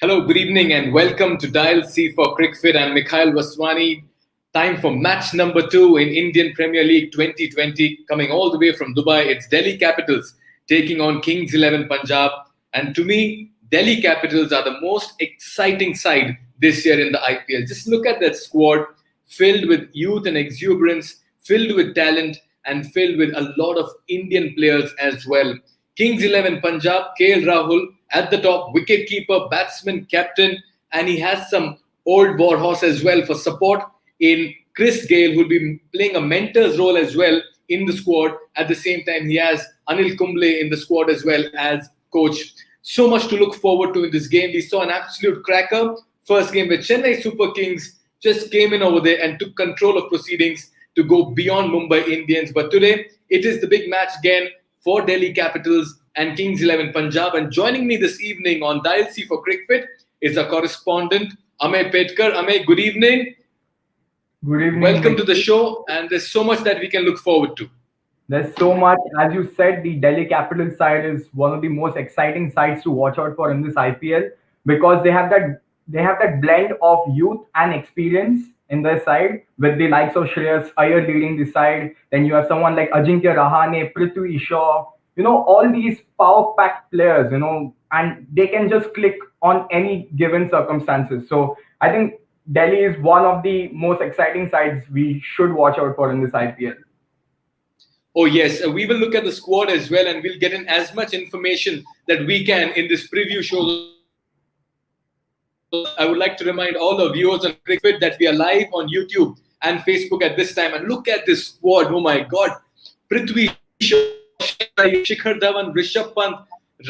Hello, good evening, and welcome to Dial C for Cricfit. I'm Mikhail Vaswani. Time for match number 2 in Indian Premier League 2020. Coming all the way from Dubai, it's Delhi Capitals taking on Kings 11 Punjab. And to me, Delhi Capitals are the most exciting side this year in the IPL. Just look at that squad filled with youth and exuberance, filled with talent, and filled with a lot of Indian players as well. Kings 11 Punjab, KL Rahul at the top, wicket-keeper, batsman, captain, and he has some old war horse as well for support in Chris Gale, who will be playing a mentor's role as well in the squad. At the same time, he has Anil Kumble in the squad as well as coach. So much to look forward to in this game. We saw an absolute cracker. First game with Chennai Super Kings just came in over there and took control of proceedings to go beyond Mumbai Indians. But today, it is the big match again for Delhi Capitals and Kings 11 Punjab. And joining me this evening on Dial C for Cricfit is our correspondent, Amey Petkar. Amey, good evening. Good evening. Welcome to the show. And there's so much that we can look forward to. There's so much. As you said, the Delhi Capital side is one of the most exciting sides to watch out for in this IPL because they have that blend of youth and experience in their side with the likes of Shreyas Iyer leading the side. Then you have someone like Ajinkya Rahane, Prithvi Shaw, all these power-packed players, and they can just click on any given circumstances. So I think Delhi is one of the most exciting sides we should watch out for in this IPL. Oh, yes. We will look at the squad as well, and we'll get in as much information that we can in this preview show. I would like to remind all the viewers on Cricfit that we are live on YouTube and Facebook at this time. And look at this squad. Oh, my God. Prithvi Shaw, Shikhar Dhawan, Rishabh Pant,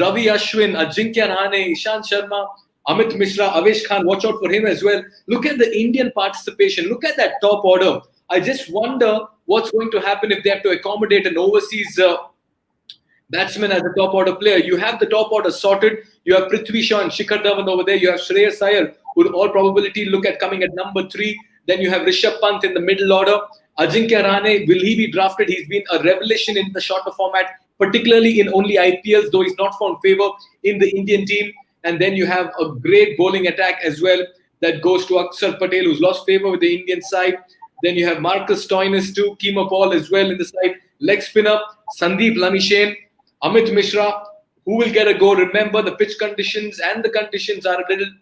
Ravi Ashwin, Ajinkya Rahane, Ishant Sharma, Amit Mishra, Avesh Khan. Watch out for him as well. Look at the Indian participation. Look at that top order. I just wonder what's going to happen if they have to accommodate an overseas batsman as a top order player. You have the top order sorted. You have Prithvi Shaw and Shikhar Dhawan over there. You have Shreyas Iyer, who in all probability look at coming at number 3. Then you have Rishabh Pant in the middle order. Ajinkya Rahane, will he be drafted? He's been a revelation in the shorter format, particularly in only IPLs, though he's not found favor in the Indian team. And then you have a great bowling attack as well that goes to Akshar Patel, who's lost favor with the Indian side. Then you have Marcus Stoinis too, Keema Paul as well in the side. Leg spinner, Sandeep Lamishen, Amit Mishra, who will get a go. Remember, the pitch conditions and the conditions are a little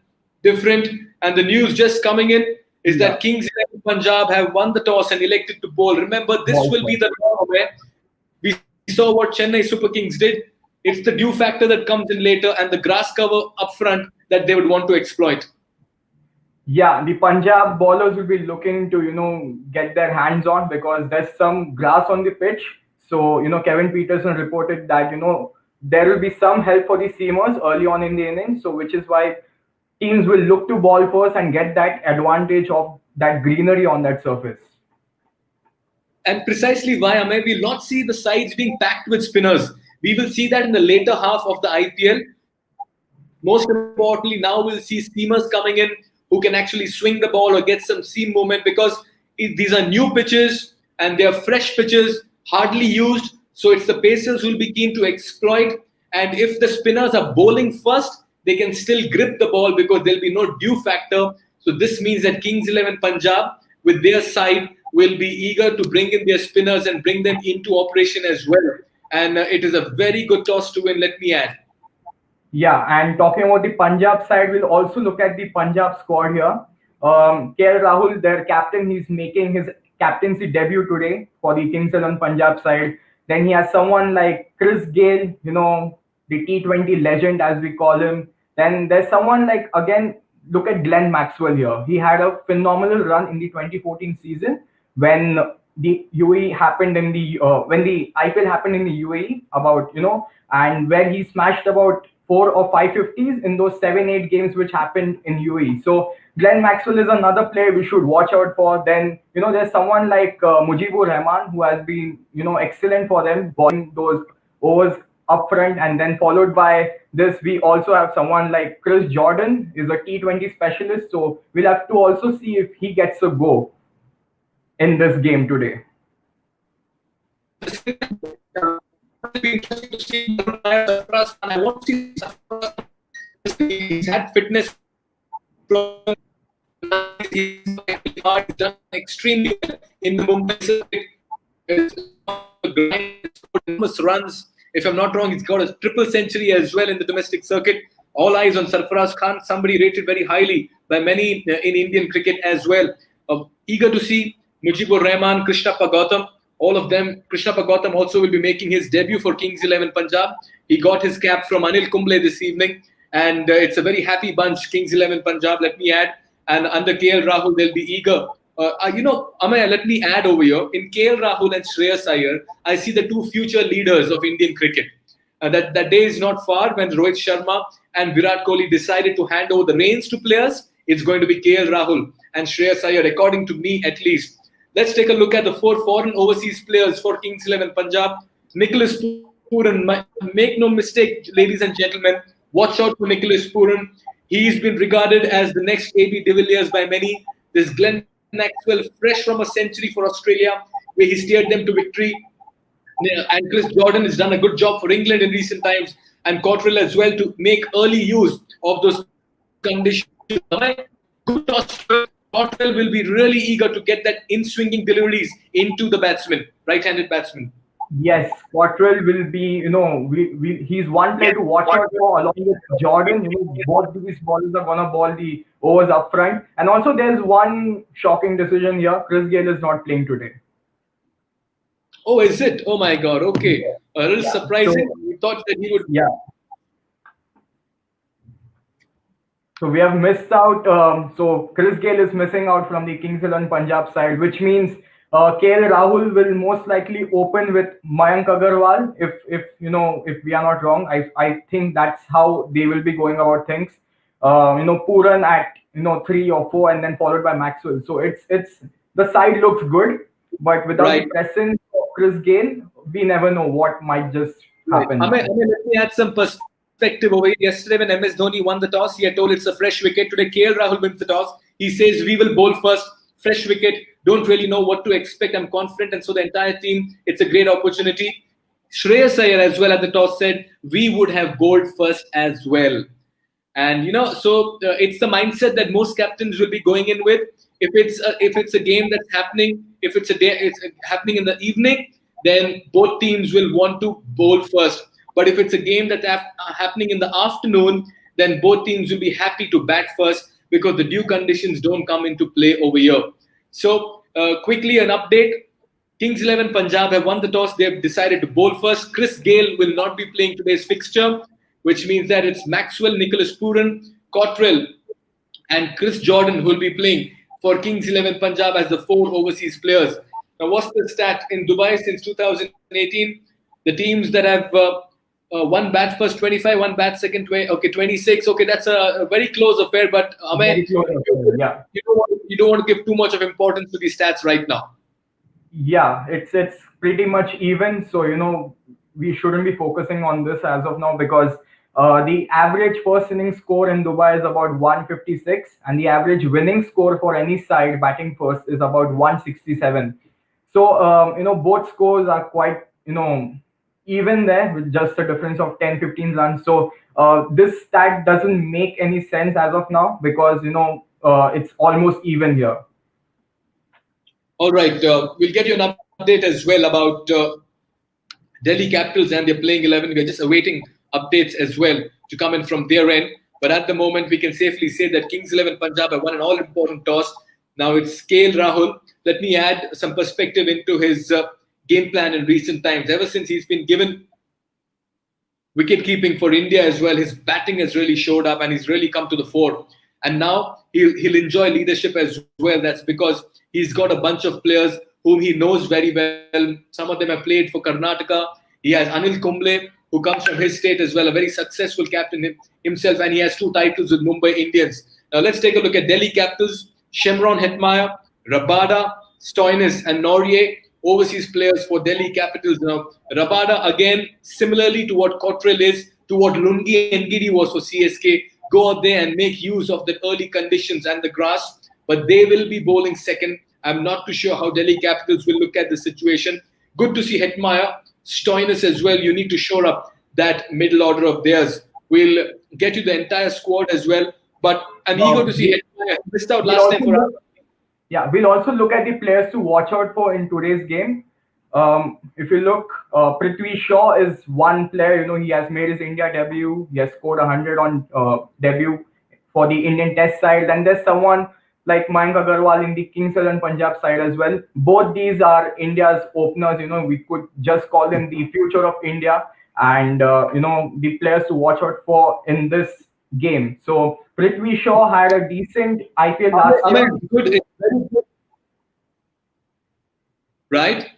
different. And the news just coming in is that Kings 11 Punjab have won the toss and elected to bowl. Remember, this will be the draw where we saw what Chennai Super Kings did. It's the dew factor that comes in later and the grass cover up front that they would want to exploit. Yeah, the Punjab bowlers will be looking to, get their hands on because there's some grass on the pitch. So, Kevin Peterson reported that, there will be some help for the seamers early on in the innings. So, which is why teams will look to ball first and get that advantage of that greenery on that surface. And precisely why, Amey, we'll not see the sides being packed with spinners. We will see that in the later half of the IPL. Most importantly, now we'll see seamers coming in who can actually swing the ball or get some seam movement because these are new pitches and they are fresh pitches, hardly used. So it's the pacers who will be keen to exploit. And if the spinners are bowling first, they can still grip the ball because there'll be no dew factor. So this means that Kings 11 Punjab, with their side, will be eager to bring in their spinners and bring them into operation as well. And it is a very good toss to win, let me add. Yeah, and talking about the Punjab side, we'll also look at the Punjab squad here. KL Rahul, their captain, he's making his captaincy debut today for the Kings 11 Punjab side. Then he has someone like Chris Gale, the T20 legend as we call him. Then there's someone like, again, look at Glenn Maxwell here. He had a phenomenal run in the 2014 season when the UAE happened in the when the IPL happened in the UAE and where he smashed about 4 or 5 50s in those 7-8 games which happened in UAE. So Glenn Maxwell is another player we should watch out for. Then there's someone like Mujibur Rahman who has been excellent for them bowling those overs up front, and then followed by this we also have someone like Chris Jordan is a T20 specialist. So we'll have to also see if he gets a go in this game today. Be interesting to see. I want to see he's had fitness problems. He's worked hard. He's done extremely well in the Mumbai circuit. It's the grind. He's scored enormous runs. If I'm not wrong, he's got a triple century as well in the domestic circuit. All eyes on Sarfaraz Khan, somebody rated very highly by many in Indian cricket as well. Eager to see Mujibur Rahman, Krishnappa Gautam, all of them. Krishnappa Gautam also will be making his debut for Kings 11 Punjab. He got his cap from Anil Kumble this evening, and it's a very happy bunch, Kings 11 Punjab, let me add. And under KL Rahul, they'll be eager. Amay, let me add over here. In KL Rahul and Shreyas Iyer, I see the two future leaders of Indian cricket. That day is not far when Rohit Sharma and Virat Kohli decided to hand over the reins to players. It's going to be KL Rahul and Shreyas Iyer, according to me at least. Let's take a look at the 4 foreign overseas players for Kings 11 Punjab. Nicholas Pooran, make no mistake, ladies and gentlemen, watch out for Nicholas Pooran. He's been regarded as the next AB de Villiers by many. There's Glenn Maxwell, fresh from a century for Australia, where he steered them to victory. And Chris Jordan has done a good job for England in recent times, and Cottrell as well, to make early use of those conditions. Good toss. Cottrell will be really eager to get that in-swinging deliveries into the batsman, right-handed batsman. Yes, Cottrell will be, he's one player to watch out for along with Jordan. Both these bowlers are going to ball the overs up front. And also there's one shocking decision here. Chris Gayle is not playing today. Oh, is it? Oh my God. Okay. A little surprising. We thought that he would. Yeah. So we have missed out. So Chris Gayle is missing out from the Kings 11 Punjab side, which means KL Rahul will most likely open with Mayank Agarwal. If we are not wrong, I think that's how they will be going about things. Pooran at 3 or 4, and then followed by Maxwell. So it's the side looks good, but without the presence of Chris Gayle, we never know what might just happen. Let me add some perspective over here. Yesterday, when MS Dhoni won the toss, he had told it's a fresh wicket. Today, KL Rahul wins the toss. He says we will bowl first. Fresh wicket. Don't really know what to expect. I'm confident, and so the entire team. It's a great opportunity. Shreyas Iyer as well at the toss said we would have bowled first as well. And it's the mindset that most captains will be going in with. If it's a game that's happening, if it's happening in the evening, then both teams will want to bowl first. But if it's a game that's happening in the afternoon, then both teams will be happy to bat first because the dew conditions don't come into play over here. So quickly an update. Kings 11 Punjab have won the toss. They have decided to bowl first. Chris Gayle will not be playing today's fixture, which means that it's Maxwell, Nicholas Pooran, Cottrell, and Chris Jordan who will be playing for Kings 11 Punjab as the 4 overseas players. Now, what's the stat in Dubai since 2018? The teams that have one bat first 25, one bat second 26. Okay, that's a very close affair. But Amay, you don't want to give too much of importance to these stats right now. Yeah, it's pretty much even. So we shouldn't be focusing on this as of now because the average first inning score in Dubai is about 156, and the average winning score for any side batting first is about 167. So both scores are quite even there with just a difference of 10-15 runs. So this stat doesn't make any sense as of now because it's almost even here. All right, we'll get you an update as well about Delhi Capitals and their playing 11. We're just awaiting updates as well to come in from their end. But at the moment, we can safely say that Kings 11 Punjab have won an all-important toss. Now it's KL Rahul. Let me add some perspective into his game plan in recent times. Ever since he's been given wicket-keeping for India as well, his batting has really showed up and he's really come to the fore. And now he'll enjoy leadership as well. That's because he's got a bunch of players whom he knows very well. Some of them have played for Karnataka. He has Anil Kumble, who comes from his state as well, a very successful captain himself, and he has 2 titles with Mumbai Indians. Now let's take a look at Delhi Capitals. Shimron Hetmyer, Rabada, Stoinis, and Norrie, overseas players for Delhi Capitals. Now Rabada, again, similarly to what Cottrell is, to what Lungi Ngidi was for CSK, go out there and make use of the early conditions and the grass, but they will be bowling second. I'm not too sure how Delhi Capitals will look at the situation. Good to see Hetmyer, Stoinis as well. You need to shore up that middle order of theirs. We'll get you the entire squad as well. But I'm eager to see it. I missed out We'll last time also for us. look, yeah, we'll also look at the players to watch out for in today's game. If you look, Prithvi Shaw is one player. He has made his India debut. He has scored 100 on debut for the Indian Test side. Then there's someone like Mayank Agarwal in the Kings XI Punjab side as well. Both these are India's openers. We could just call them the future of India, and the players to watch out for in this game. So Prithvi Shaw had a decent IPL last year. Amen. Good. It's very good. Right?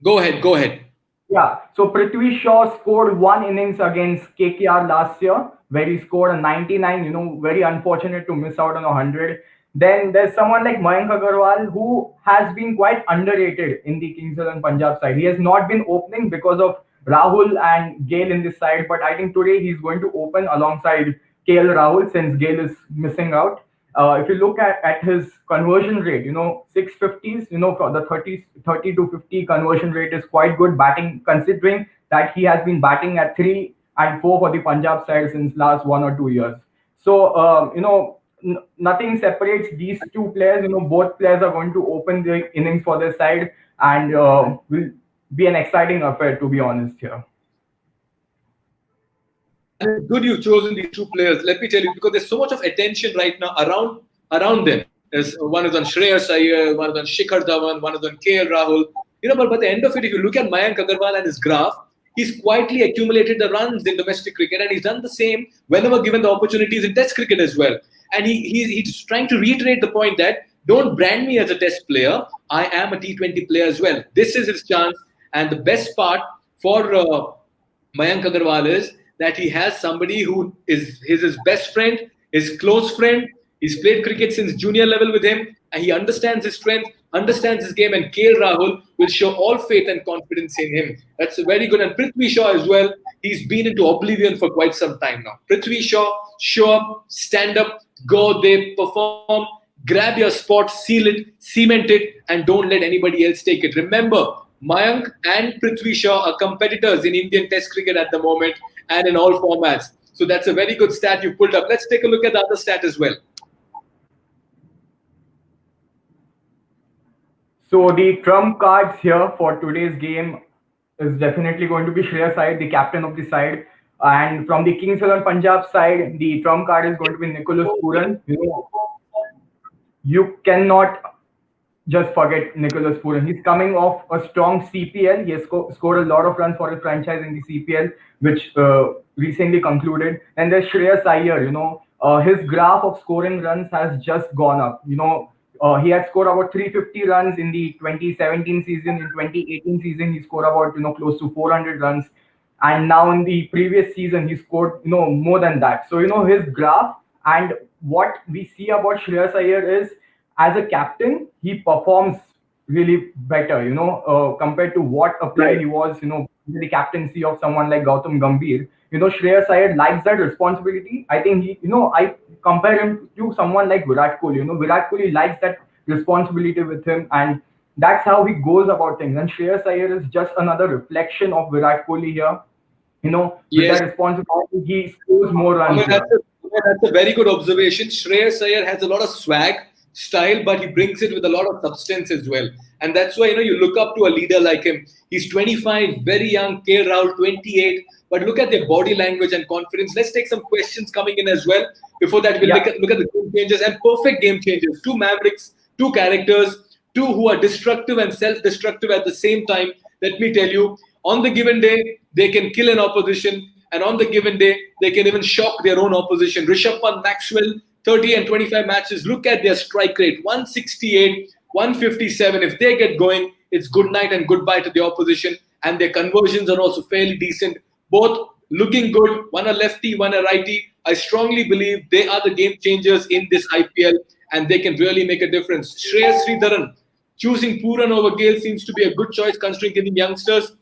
Go ahead. Go ahead. Yeah, so Prithvi Shaw scored one innings against KKR last year, where he scored a 99. Very unfortunate to miss out on 100. Then there's someone like Mayank Agarwal who has been quite underrated in the Kings XI Punjab side. He has not been opening because of Rahul and Gale in this side, but I think today he's going to open alongside KL Rahul since Gale is missing out. If you look at his conversion rate, 650s, for the 30 to 50 conversion rate is quite good batting, considering that he has been batting at 3 and 4 for the Punjab side since last 1 or 2 years. So, nothing separates these two players. Both players are going to open the innings for their side, and will be an exciting affair, to be honest here. And it's good you've chosen these two players. Let me tell you, because there's so much of attention right now around them. There's one is on Shreyas Iyer, one is on Shikhar Dhawan, one is on KL Rahul. But by the end of it, if you look at Mayank Agarwal and his graph, he's quietly accumulated the runs in domestic cricket, and he's done the same whenever given the opportunities in Test cricket as well. And he's trying to reiterate the point that don't brand me as a Test player. I am a T20 player as well. This is his chance, and the best part for Mayank Agarwal is that he has somebody who is his best friend, his close friend. He's played cricket since junior level with him, and he understands his strength, understands his game, and KL Rahul will show all faith and confidence in him. That's very good. And Prithvi Shaw as well, he's been into oblivion for quite some time now. Prithvi Shaw, show up, stand up, go there, perform, grab your spot, seal it, cement it, and don't let anybody else take it. Remember, Mayank and Prithvi Shaw are competitors in Indian Test cricket at the moment and in all formats. So that's a very good stat you pulled up. Let's take a look at the other stat as well. So the trump cards here for today's game is definitely going to be Shreyas Iyer, the captain of the side. And from the Kings XI Punjab side, the trump card is going to be Nicholas Pooran. You cannot just forget Nicholas Pooran. He's coming off a strong CPL. He has scored a lot of runs for his franchise in the CPL, which recently concluded. And there's Shreyas Iyer. His graph of scoring runs has just gone up. He had scored about 350 runs in the 2017 season. In 2018 season, he scored about close to 400 runs, and now in the previous season, he scored more than that. So his graph, and what we see about Shreyas Iyer is, as a captain, he performs really better. Compared to what a player he was. The captaincy of someone like Gautam Gambhir. Shreyas Iyer likes that responsibility. I think I compare him to someone like Virat Kohli. Virat Kohli likes that responsibility with him, and that's how he goes about things. And Shreyas Iyer is just another reflection of Virat Kohli here. With that responsibility, he scores more runs. That's a very good observation. Shreyas Iyer has a lot of swag, style, but he brings it with a lot of substance as well. And that's why you look up to a leader like him. He's 25, very young. KL Rahul 28. But look at their body language and confidence. Let's take some questions coming in as well. Before that, we'll look at the game changers, and perfect game changers. Two Mavericks, two characters, two who are destructive and self-destructive at the same time. Let me tell you, on the given day, they can kill an opposition. And on the given day, they can even shock their own opposition. Rishabh Pant, Maxwell, 30 and 25 matches. Look at their strike rate, 168, 157. If they get going, it's good night and goodbye to the opposition. And their conversions are also fairly decent. Both looking good, one a lefty, one a righty. I strongly believe they are the game changers in this IPL, and they can really make a difference. Shreyas Sridharan, choosing Pooran over Gale seems to be a good choice, considering giving youngsters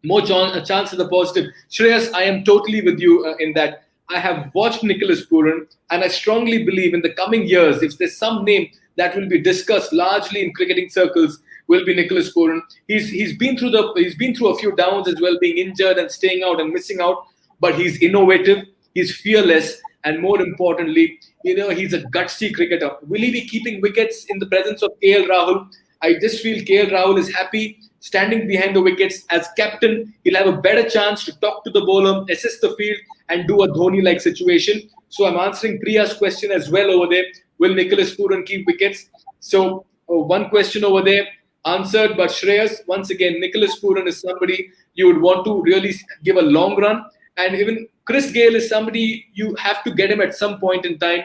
more chance of the positive. Shreyas, I am totally with you in that. I have watched Nicholas Pooran, and I strongly believe in the coming years, if there's some name that will be discussed largely in cricketing circles, will be Nicholas Pooran. He's been through a few downs as well, being injured and staying out and missing out, but he's innovative. He's fearless, and more importantly, he's a gutsy cricketer. Will he be keeping wickets in the presence of KL Rahul? I just feel KL Rahul is happy standing behind the wickets. As captain, he'll have a better chance to talk to the bowler, assess the field, and do a Dhoni-like situation. So I'm answering Priya's question as well over there. Will Nicholas Pooran keep wickets? So one question over there answered, but Shreyas, once again, Nicholas Pooran is somebody you would want to really give a long run. And even Chris Gale is somebody you have to get him at some point in time.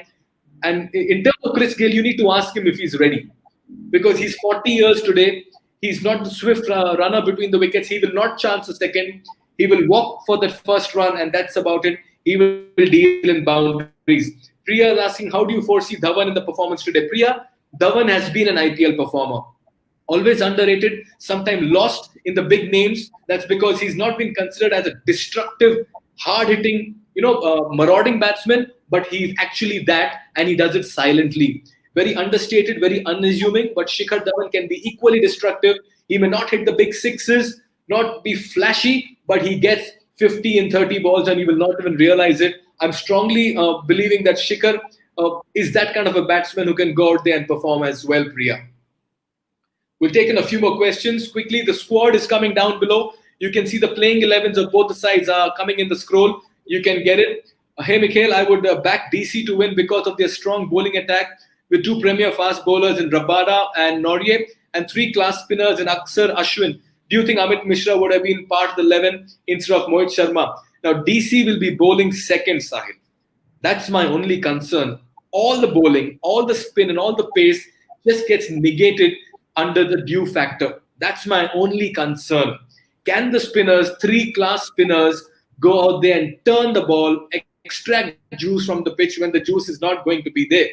And in terms of Chris Gale, you need to ask him if he's ready. Because he's 40 years today. He's not the swift runner between the wickets. He will not chance a second. He will walk for that first run, and that's about it. He will deal in boundaries. Priya is asking, how do you foresee Dhawan in the performance today? Priya, Dhawan has been an IPL performer. Always underrated, sometimes lost in the big names. That's because he's not been considered as a destructive, hard-hitting, marauding batsman, but he's actually that, and he does it silently. Very understated, very unassuming, but Shikhar Dhawan can be equally destructive. He may not hit the big sixes, not be flashy, but he gets 50 in 30 balls and you will not even realize it. I'm strongly believing that Shikhar is that kind of a batsman who can go out there and perform as well, Priya. We'll take in a few more questions. Quickly, the squad is coming down below. You can see the playing 11s of both the sides are coming in the scroll. You can get it. Hey, Mikhail, I would back DC to win because of their strong bowling attack with two premier fast bowlers in Rabada and Norye and three class spinners in Aksar Ashwin. Do you think Amit Mishra would have been part of the 11 instead of Mohit Sharma? Now, DC will be bowling second, Sahil. That's my only concern. All the bowling, all the spin and all the pace just gets negated under the due factor. That's my only concern. Can the spinners, three class spinners, go out there and turn the ball, extract juice from the pitch when the juice is not going to be there?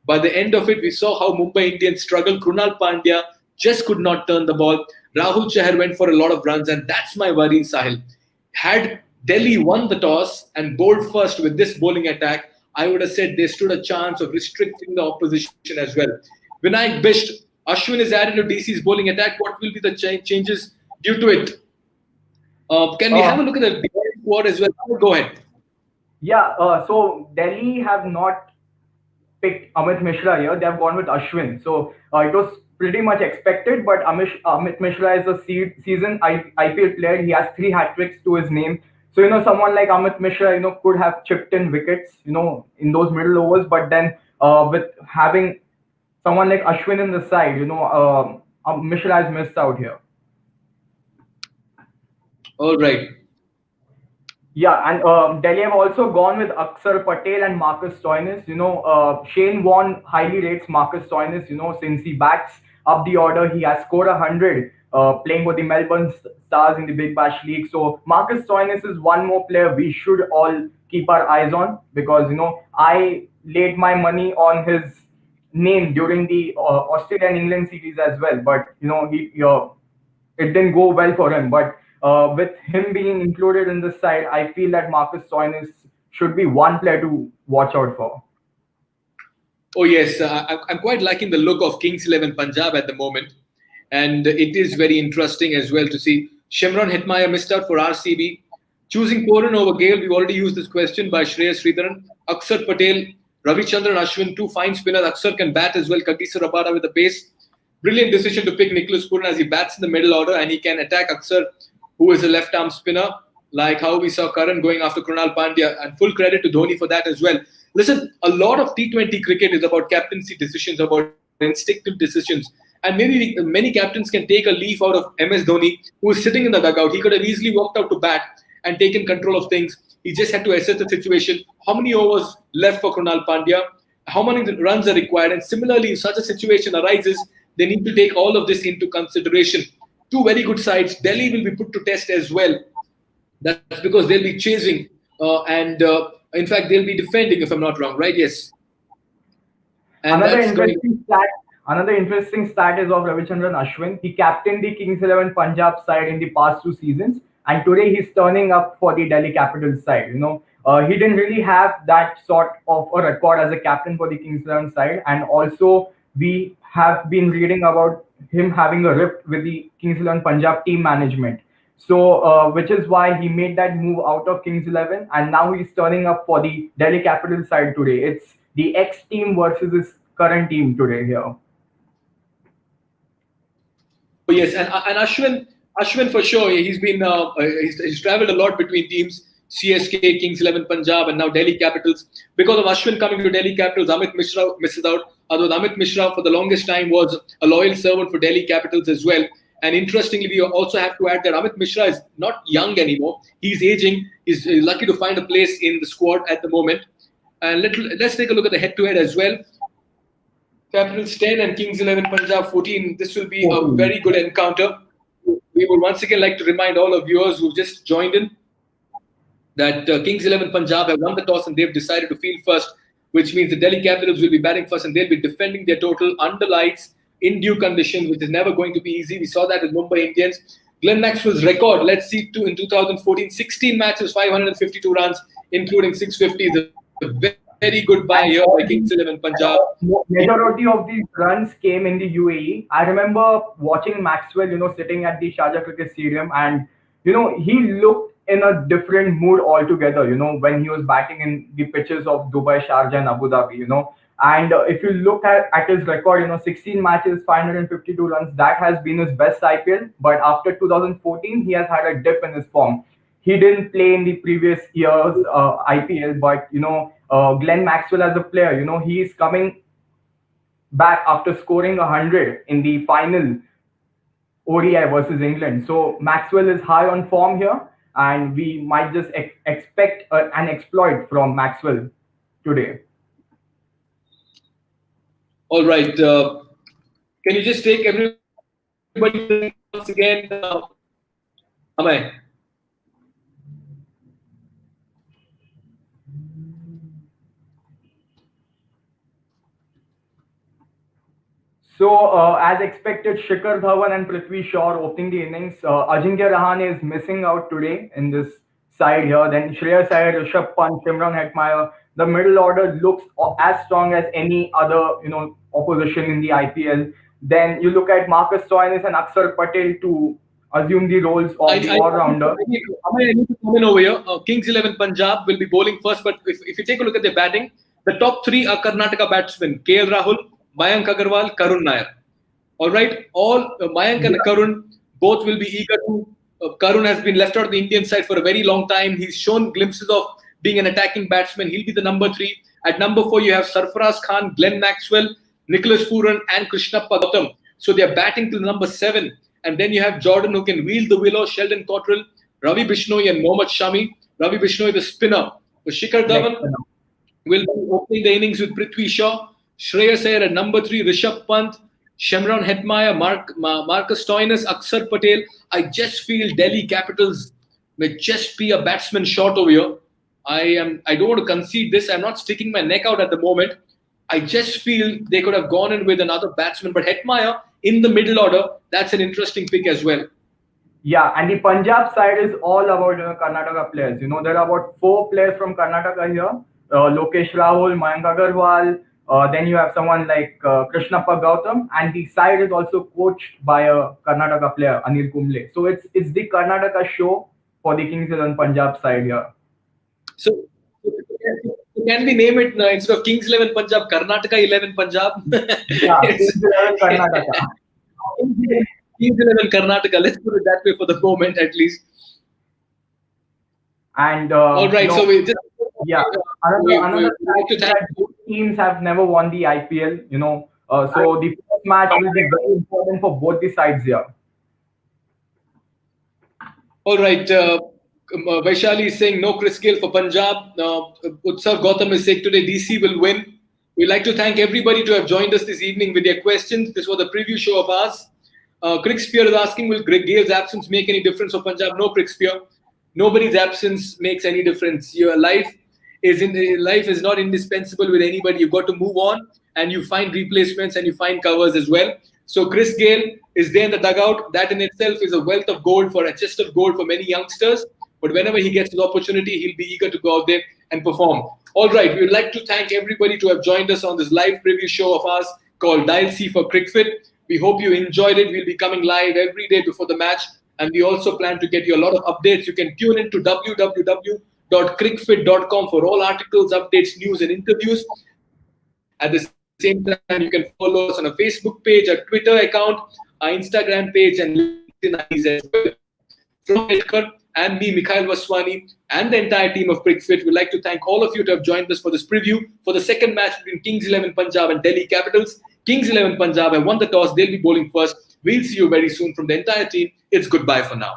By the end of it, we saw how Mumbai Indians struggled. Krunal Pandya just could not turn the ball. Rahul Chahar went for a lot of runs, and that's my worry, Sahil. Had Delhi won the toss and bowled first with this bowling attack, I would have said they stood a chance of restricting the opposition as well. Vinayak Bisht, Ashwin is added to DC's bowling attack. What will be the changes due to it? Can we have a look at the squad as well? Go ahead. Yeah, so Delhi have not picked Amit Mishra here. They have gone with Ashwin. So it was pretty much expected, but Amit Mishra is a seasoned IPL player. He has 3 hat-tricks to his name. So, someone like Amit Mishra, could have chipped in wickets, in those middle overs. But then with having someone like Ashwin in the side, Mishra has missed out here. All right. Yeah, and Delhi have also gone with Aksar Patel and Marcus Stoinis. Shane Warne highly rates Marcus Stoinis, since he bats up the order. He has scored 100 playing for the Melbourne Stars in the Big Bash League. So Marcus Stoinis is one more player we should all keep our eyes on because, I laid my money on his name during the Australia and England series as well. But, it didn't go well for him. But with him being included in this side, I feel that Marcus Stoinis should be one player to watch out for. Oh, yes. I'm quite liking the look of Kings 11 Punjab at the moment. And it is very interesting as well to see Shimron Hetmyer missed out for RCB. Choosing Pooran over Gale, we've already used this question by Shreyas Sridharan. Aksar Patel, Ravichandran Ashwin, 2 fine spinners. Aksar can bat as well. Kagiso Rabada with the pace. Brilliant decision to pick Nicholas Pooran as he bats in the middle order and he can attack Aksar, who is a left-arm spinner, like how we saw Karan going after Krunal Pandya, and full credit to Dhoni for that as well. Listen, a lot of T20 cricket is about captaincy decisions, about instinctive decisions, and maybe many captains can take a leaf out of MS Dhoni, who is sitting in the dugout. He could have easily walked out to bat and taken control of things. He just had to assess the situation, how many overs left for Krunal Pandya, how many runs are required, and similarly, if such a situation arises, they need to take all of this into consideration. 2 very good sides. Delhi will be put to test as well. That's because they'll be chasing and in fact, they'll be defending, if I'm not wrong, right? Yes. And another interesting stat is of Ravichandran Ashwin. He captained the Kings 11 Punjab side in the past 2 seasons, and today he's turning up for the Delhi Capitals side. He didn't really have that sort of a record as a captain for the Kings 11 side, and also we have been reading about him having a rift with the Kings 11 Punjab team management. So, which is why he made that move out of Kings 11, and now he's turning up for the Delhi Capital side today. It's the ex team versus his current team today here. Oh yes, and Ashwin for sure. He's traveled a lot between teams. CSK, Kings 11 Punjab, and now Delhi Capitals. Because of Ashwin coming to Delhi Capitals, Amit Mishra misses out. Although Amit Mishra for the longest time was a loyal servant for Delhi Capitals as well. And interestingly, we also have to add that Amit Mishra is not young anymore. He's aging. He's lucky to find a place in the squad at the moment. And let's take a look at the head-to-head as well. Capitals 10 and Kings 11 Punjab 14. This will be a very good encounter. We would once again like to remind all our viewers who've just joined in that Kings 11 Punjab have won the toss and they've decided to field first, which means the Delhi Capitals will be batting first and they'll be defending their total under lights in due condition, which is never going to be easy. We saw that with Mumbai Indians. Glenn Maxwell's record, let's see, in 2014, 16 matches, 552 runs, including 650. A very good buy here by Kings 11 Punjab. Majority of these runs came in the UAE. I remember watching Maxwell, sitting at the Sharjah Cricket Stadium, and he looked in a different mood altogether. When he was batting in the pitches of Dubai, Sharjah, and Abu Dhabi. And if you look at his record, 16 matches, 552 runs, that has been his best IPL. But after 2014, he has had a dip in his form. He didn't play in the previous year's IPL, but Glenn Maxwell as a player, he is coming back after scoring 100 in the final ODI versus England. So Maxwell is high on form here, and we might just expect an exploit from Maxwell today. All right. Can you just take everybody once again? Amay. So, as expected, Shikhar Dhawan and Prithvi Shaw opening the innings. Ajinkya Rahane is missing out today in this side here. Then Shreyas Iyer, Rishabh Pant, Shimron Hetmeyer. The middle order looks as strong as any other, opposition in the IPL. Then you look at Marcus Stoinis and Akshar Patel to assume the roles of the all-rounder. I need to come in over here. Kings 11 Punjab will be bowling first, but if you take a look at their batting, the top three are Karnataka batsmen: KL Rahul, Mayank Agarwal, Karun Nair. All right, Mayank and Karun both will be eager to. Karun has been left out of the Indian side for a very long time. He's shown glimpses of being an attacking batsman. He'll be the number 3. At number 4, you have Sarfaraz Khan, Glenn Maxwell, Nicholas Pooran, and Krishnappa Gautam. So they're batting till number 7. And then you have Jordan who can wield the willow, Sheldon Cottrell, Ravi Bishnoi, and Mohammad Shami. Ravi Bishnoi, the spinner. So Shikhar Dhawan will be opening the innings with Prithvi Shaw, Shreyas Iyer at number 3, Rishabh Pant, Shimron Hetmeyer, Marcus Stoinis, Akshar Patel. I just feel Delhi Capitals may just be a batsman short over here. I don't want to concede this. I'm not sticking my neck out at the moment. I just feel they could have gone in with another batsman. But Hetmeyer in the middle order, that's an interesting pick as well. Yeah, and the Punjab side is all about Karnataka players. There are about 4 players from Karnataka here. Lokesh Rahul, Mayank Agarwal. Then you have someone like Krishnappa Gautam, and the side is also coached by a Karnataka player, Anil Kumble. So it's the Karnataka show for the Kings 11 Punjab side here. So can we name it instead of Kings 11 Punjab, Karnataka 11 Punjab? Yeah, Kings 11 Karnataka. Kings 11 Karnataka. Let's put it that way for the moment, at least. And all right, so we just another fact is that both teams have never won the IPL. So the first match will be very important for both the sides here. All right. Vaishali is saying no Chris Gayle for Punjab. Utsav Gautam is saying today DC will win. We'd like to thank everybody to have joined us this evening with their questions. This was a preview show of ours. Crickspear is asking, will Greg Gale's absence make any difference for Punjab? No, Crickspear. Nobody's absence makes any difference. Your life is not indispensable with anybody. You've got to move on and you find replacements and you find covers as well. So Chris Gayle is there in the dugout. That in itself is a wealth of gold, for a chest of gold for many youngsters. But whenever he gets his opportunity, he'll be eager to go out there and perform. All right, we would like to thank everybody to have joined us on this live preview show of ours called Dial C for Cricfit. We hope you enjoyed it. We'll be coming live every day before the match And we also plan to get you a lot of updates. You can tune into www.cricfit.com for all articles, updates, news, and interviews. At the same time, you can follow us on a Facebook page, a Twitter account, our Instagram page, and LinkedIn IDs as well. From Edgar and me, Mikhail Vaswani, and the entire team of Cricfit, we'd like to thank all of you to have joined us for this preview for the second match between Kings 11 Punjab and Delhi Capitals. Kings 11 Punjab have won the toss. They'll be bowling first. We'll see you very soon from the entire team. It's goodbye for now.